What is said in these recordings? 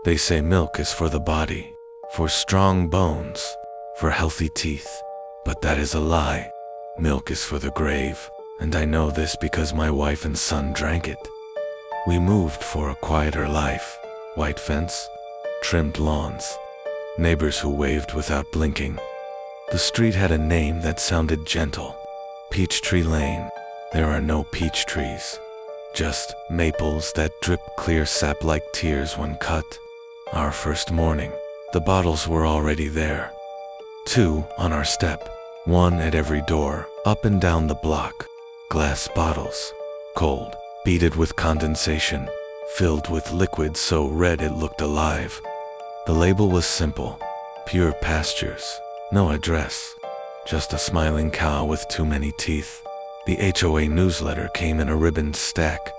They say milk is for the body, for strong bones, for healthy teeth. But that is a lie. Milk is for the grave, and I know this because my wife and son drank it. We moved for a quieter life. White fence, trimmed lawns, neighbors who waved without blinking. The street had a name that sounded gentle. Peachtree Lane. There are no peach trees, just maples that drip clear sap like tears when cut. Our first morning, the bottles were already there. 2 on our step, 1 at every door, up and down the block. Glass bottles, cold, beaded with condensation, filled with liquid so red it looked alive. The label was simple, pure pastures, no address, just a smiling cow with too many teeth. The HOA newsletter came in a ribboned stack.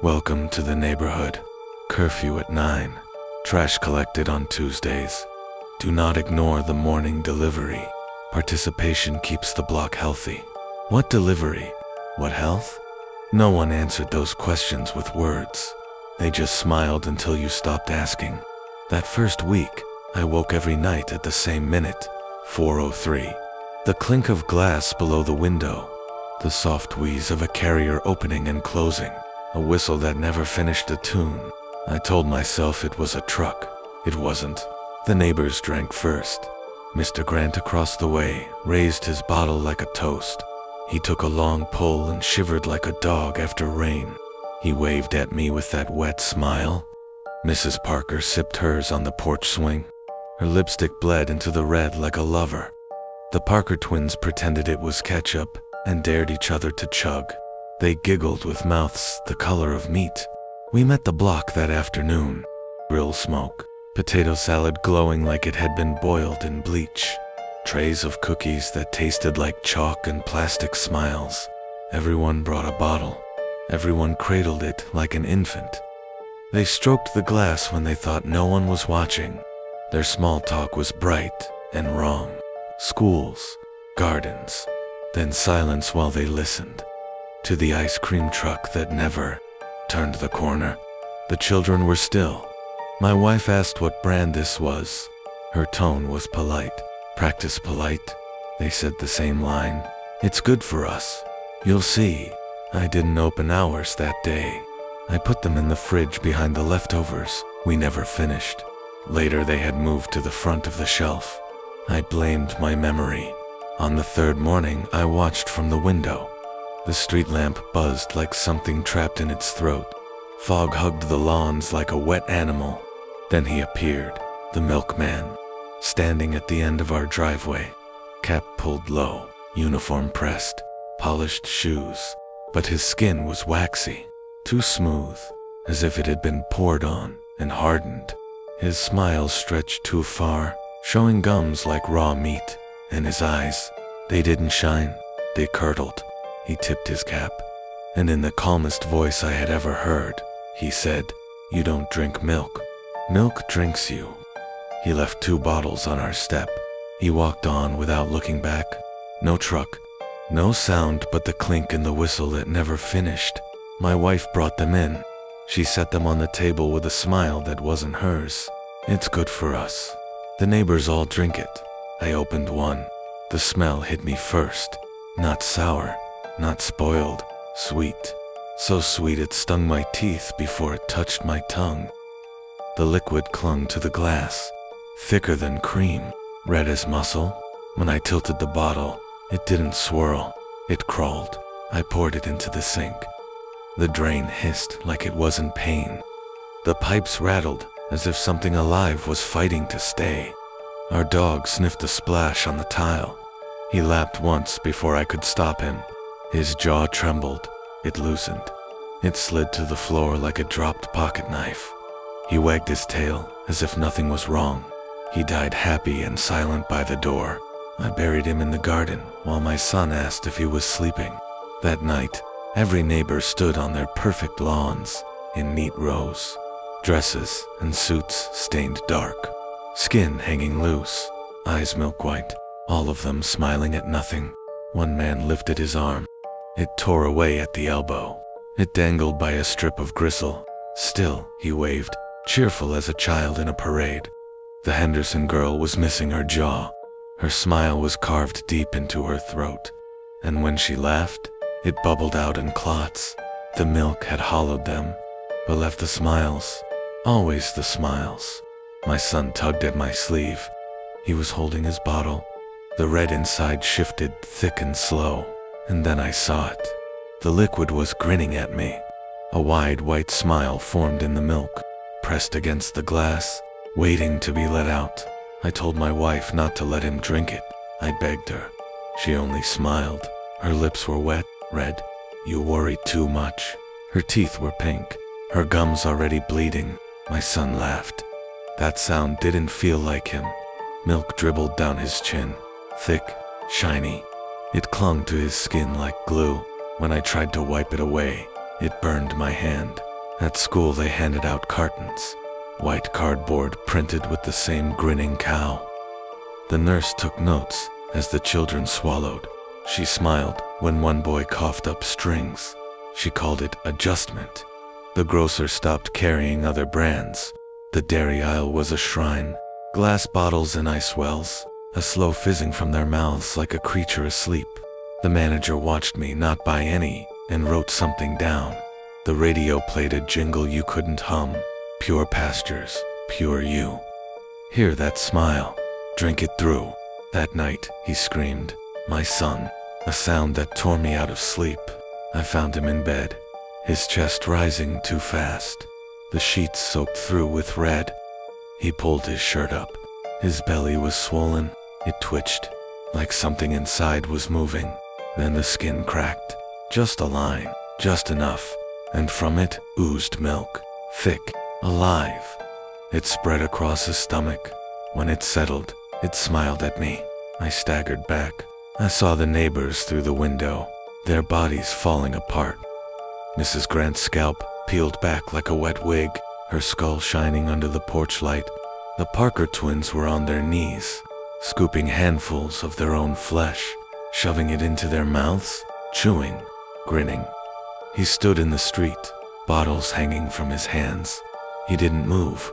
Welcome to the neighborhood. Curfew at 9. Trash collected on Tuesdays. Do not ignore the morning delivery. Participation keeps the block healthy. What delivery? What health? No one answered those questions with words. They just smiled until you stopped asking. That first week, I woke every night at the same minute, 4:03. The clink of glass below the window, the soft wheeze of a carrier opening and closing, a whistle that never finished a tune. I told myself it was a truck. It wasn't. The neighbors drank first. Mr. Grant across the way raised his bottle like a toast. He took a long pull and shivered like a dog after rain. He waved at me with that wet smile. Mrs. Parker sipped hers on the porch swing. Her lipstick bled into the red like a lover. The Parker twins pretended it was ketchup and dared each other to chug. They giggled with mouths the color of meat. We met the block that afternoon. Grill smoke, potato salad glowing like it had been boiled in bleach, trays of cookies that tasted like chalk and plastic smiles. Everyone brought a bottle. Everyone cradled it like an infant. They stroked the glass when they thought no one was watching. Their small talk was bright and wrong. Schools, gardens, then silence while they listened. To the ice cream truck that never turned the corner. The children were still. My wife asked what brand this was. Her tone was polite. Practice polite. They said the same line. It's good for us. You'll see. I didn't open ours that day. I put them in the fridge behind the leftovers. We never finished. Later they had moved to the front of the shelf. I blamed my memory. On the third morning, I watched from the window. The street lamp buzzed like something trapped in its throat. Fog hugged the lawns like a wet animal. Then he appeared, the milkman, standing at the end of our driveway. Cap pulled low, uniform pressed, polished shoes. But his skin was waxy, too smooth, as if it had been poured on and hardened. His smile stretched too far, showing gums like raw meat. And his eyes, they didn't shine, they curdled. He tipped his cap, and in the calmest voice I had ever heard, he said, "You don't drink milk. Milk drinks you." He left 2 bottles on our step. He walked on without looking back. No truck, no sound but the clink and the whistle that never finished. My wife brought them in. She set them on the table with a smile that wasn't hers. "It's good for us. The neighbors all drink it." I opened one. The smell hit me first. Not sour, not spoiled, sweet. So sweet it stung my teeth before it touched my tongue. The liquid clung to the glass, thicker than cream, red as muscle. When I tilted the bottle, it didn't swirl, it crawled. I poured it into the sink. The drain hissed like it was in pain. The pipes rattled as if something alive was fighting to stay. Our dog sniffed a splash on the tile. He lapped once before I could stop him. His jaw trembled. It loosened. It slid to the floor like a dropped pocket knife. He wagged his tail as if nothing was wrong. He died happy and silent by the door. I buried him in the garden while my son asked if he was sleeping. That night, every neighbor stood on their perfect lawns in neat rows. Dresses and suits stained dark. Skin hanging loose. Eyes milk white. All of them smiling at nothing. One man lifted his arm. It tore away at the elbow. It dangled by a strip of gristle. Still, he waved. cheerful as a child in a parade. The Henderson girl was missing her jaw. Her smile was carved deep into her throat, and when she laughed, it bubbled out in clots. The milk had hollowed them, but left the smiles, always the smiles. My son tugged at my sleeve. He was holding his bottle. The red inside shifted thick and slow, and then I saw it. The liquid was grinning at me. A wide white smile formed in the milk, pressed against the glass, waiting to be let out. I told my wife not to let him drink it. I begged her. She only smiled. Her lips were wet, red. You worry too much. Her teeth were pink, her gums already bleeding. My son laughed. That sound didn't feel like him. Milk dribbled down his chin, thick, shiny. It clung to his skin like glue. When I tried to wipe it away, it burned my hand. At school they handed out cartons, white cardboard printed with the same grinning cow. The nurse took notes as the children swallowed. She smiled when one boy coughed up strings. She called it adjustment. The grocer stopped carrying other brands. The dairy aisle was a shrine. Glass bottles and ice wells, a slow fizzing from their mouths like a creature asleep. The manager watched me not buy any and wrote something down. The radio played a jingle you couldn't hum. Pure pastures, pure you. Hear that smile. Drink it through. That night, he screamed, "My son," a sound that tore me out of sleep. I found him in bed, his chest rising too fast, the sheets soaked through with red. He pulled his shirt up. His belly was swollen. It twitched, like something inside was moving. Then the skin cracked. Just a line, just enough, and from it oozed milk, thick, alive. It spread across his stomach. When it settled, it smiled at me. I staggered back. I saw the neighbors through the window, their bodies falling apart. Mrs. Grant's scalp peeled back like a wet wig, her skull shining under the porch light. The Parker twins were on their knees, scooping handfuls of their own flesh, shoving it into their mouths, chewing, grinning. He stood in the street, bottles hanging from his hands. He didn't move.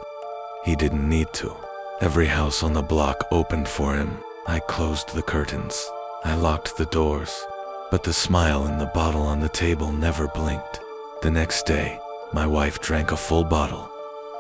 He didn't need to. Every house on the block opened for him. I closed the curtains. I locked the doors. But the smile in the bottle on the table never blinked. The next day, my wife drank a full bottle.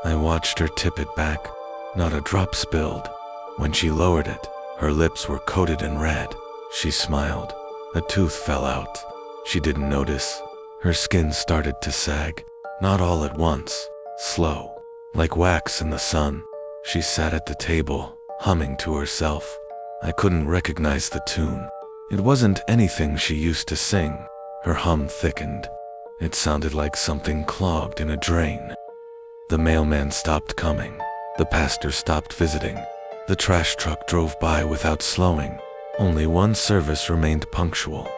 I watched her tip it back. Not a drop spilled. When she lowered it, her lips were coated in red. She smiled. A tooth fell out. She didn't notice. Her skin started to sag. Not all at once. Slow. Like wax in the sun. She sat at the table, humming to herself. I couldn't recognize the tune. It wasn't anything she used to sing. Her hum thickened. It sounded like something clogged in a drain. The mailman stopped coming. The pastor stopped visiting. The trash truck drove by without slowing. Only one service remained punctual.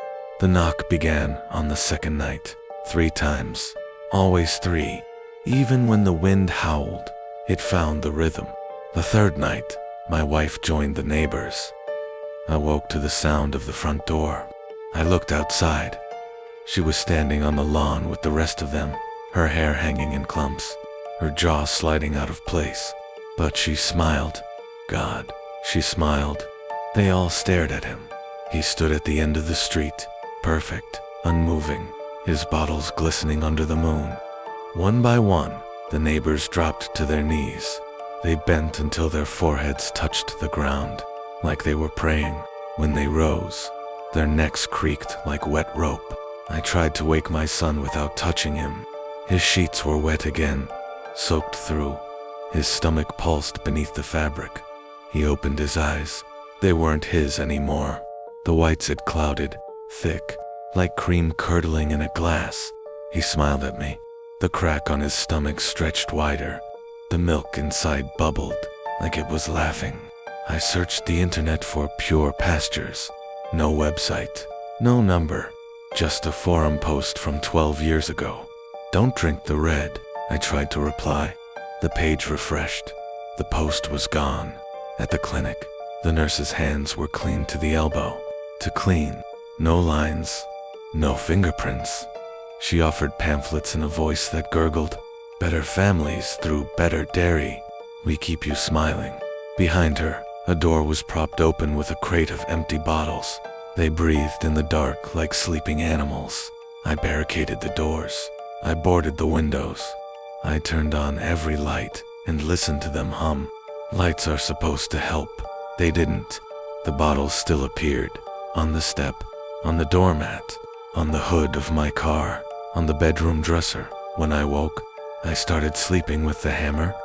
The knock began on the second night. 3 times. Always 3. Even when the wind howled, it found the rhythm. The third night, my wife joined the neighbors. I woke to the sound of the front door. I looked outside. She was standing on the lawn with the rest of them, her hair hanging in clumps, her jaw sliding out of place. But she smiled. God, she smiled. They all stared at him. He stood at the end of the street, perfect, unmoving, his bottles glistening under the moon. One by one, the neighbors dropped to their knees. They bent until their foreheads touched the ground, like they were praying. When they rose, their necks creaked like wet rope. I tried to wake my son without touching him. His sheets were wet again, soaked through. His stomach pulsed beneath the fabric. He opened his eyes. They weren't his anymore. The whites had clouded, thick, like cream curdling in a glass. He smiled at me. The crack on his stomach stretched wider. The milk inside bubbled, like it was laughing. I searched the internet for pure pastures. No website, no number, just a forum post from 12 years ago. Don't drink the red, I tried to reply. The page refreshed. The post was gone. At the clinic, the nurse's hands were clean to the elbow. To clean, no lines, no fingerprints. She offered pamphlets in a voice that gurgled. Better families through better dairy. We keep you smiling. Behind her, a door was propped open with a crate of empty bottles. They breathed in the dark like sleeping animals. I barricaded the doors. I boarded the windows. I turned on every light and listened to them hum. Lights are supposed to help. They didn't. The bottles still appeared. On the step, on the doormat, on the hood of my car, on the bedroom dresser. When I woke, I started sleeping with the hammer.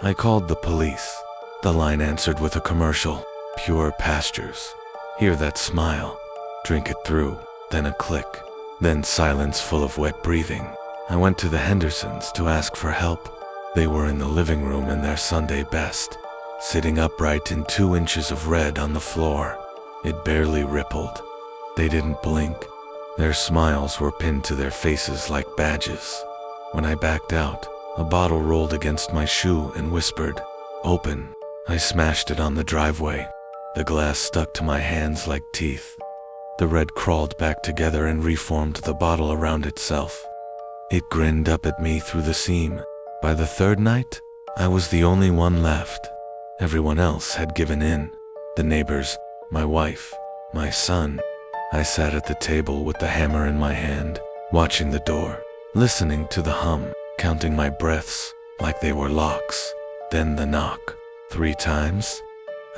I called the police. The line answered with a commercial. Pure pastures. Hear that smile. Drink it through. Then a click. Then silence full of wet breathing. I went to the Hendersons to ask for help. They were in the living room in their Sunday best, sitting upright in 2 inches of red on the floor. It barely rippled. They didn't blink. Their smiles were pinned to their faces like badges. When I backed out, a bottle rolled against my shoe and whispered, "Open." I smashed it on the driveway. The glass stuck to my hands like teeth. The red crawled back together and reformed the bottle around itself. It grinned up at me through the seam. By the 3rd night, I was the only one left. Everyone else had given in. The neighbors, my wife, my son. I sat at the table with the hammer in my hand, watching the door, listening to the hum, counting my breaths like they were locks. Then the knock. 3 times.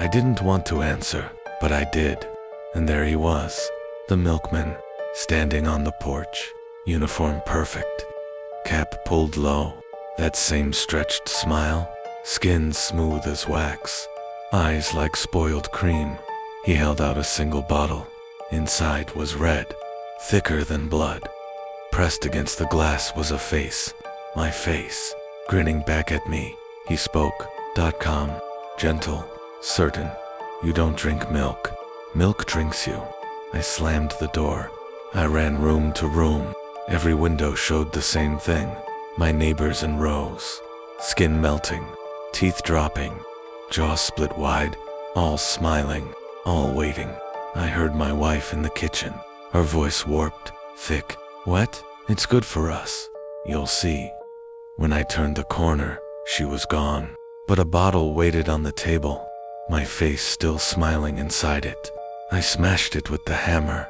I didn't want to answer, but I did. And there he was, the milkman, standing on the porch, uniform perfect, cap pulled low, that same stretched smile, skin smooth as wax, eyes like spoiled cream. He held out a single bottle. Inside was red, thicker than blood. Pressed against the glass was a face, my face, grinning back at me. He spoke, "Calm, gentle, certain. You don't drink milk. Milk drinks you." I slammed the door. I ran room to room. Every window showed the same thing. My neighbors in rows, skin melting, teeth dropping, jaws split wide, all smiling, all waiting. I heard my wife in the kitchen, her voice warped, thick. "What? It's good for us. You'll see." When I turned the corner, she was gone, but a bottle waited on the table, my face still smiling inside it. I smashed it with the hammer.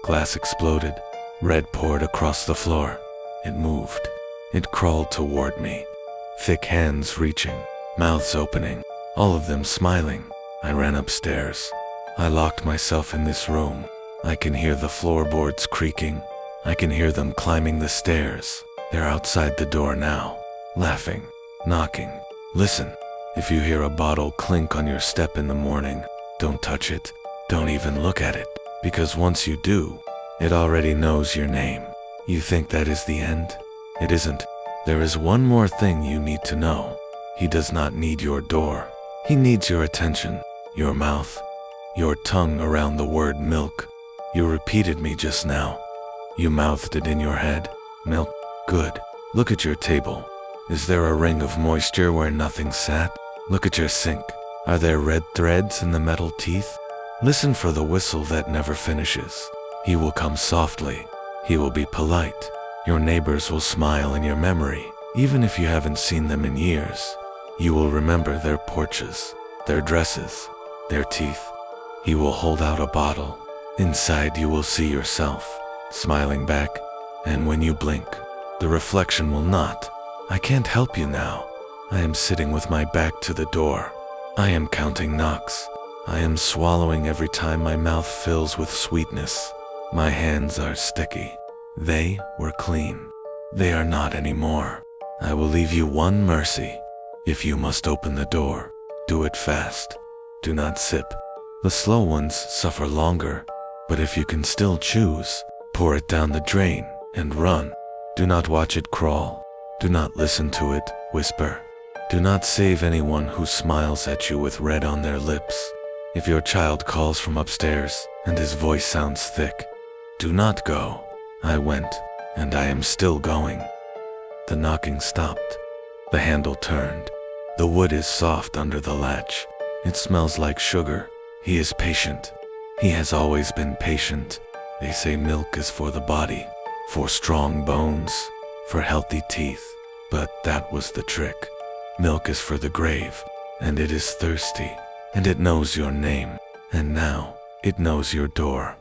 Glass exploded. Red poured across the floor. It moved. It crawled toward me. Thick hands reaching, mouths opening, all of them smiling. I ran upstairs. I locked myself in this room. I can hear the floorboards creaking. I can hear them climbing the stairs. They're outside the door now, laughing, knocking. Listen, if you hear a bottle clink on your step in the morning, don't touch it. Don't even look at it, because once you do, it already knows your name. You think that is the end? It isn't. There is one more thing you need to know. He does not need your door. He needs your attention, your mouth, your tongue around the word milk. You repeated me just now. You mouthed it in your head. Milk. Good. Look at your table. Is there a ring of moisture where nothing sat? Look at your sink. Are there red threads in the metal teeth? Listen for the whistle that never finishes. He will come softly. He will be polite. Your neighbors will smile in your memory, even if you haven't seen them in years. You will remember their porches, their dresses, their teeth. He will hold out a bottle. Inside you will see yourself, smiling back, and when you blink, the reflection will not. I can't help you now. I am sitting with my back to the door. I am counting knocks. I am swallowing every time my mouth fills with sweetness. My hands are sticky. They were clean. They are not anymore. I will leave you one mercy. If you must open the door, do it fast. Do not sip. The slow ones suffer longer, but if you can still choose, pour it down the drain and run. Do not watch it crawl. Do not listen to it whisper. Do not save anyone who smiles at you with red on their lips. If your child calls from upstairs and his voice sounds thick, do not go. I went, and I am still going. The knocking stopped. The handle turned. The wood is soft under the latch. It smells like sugar. He is patient. He has always been patient. They say milk is for the body, for strong bones, for healthy teeth. But that was the trick. Milk is for the grave, and it is thirsty, and it knows your name, and now it knows your door.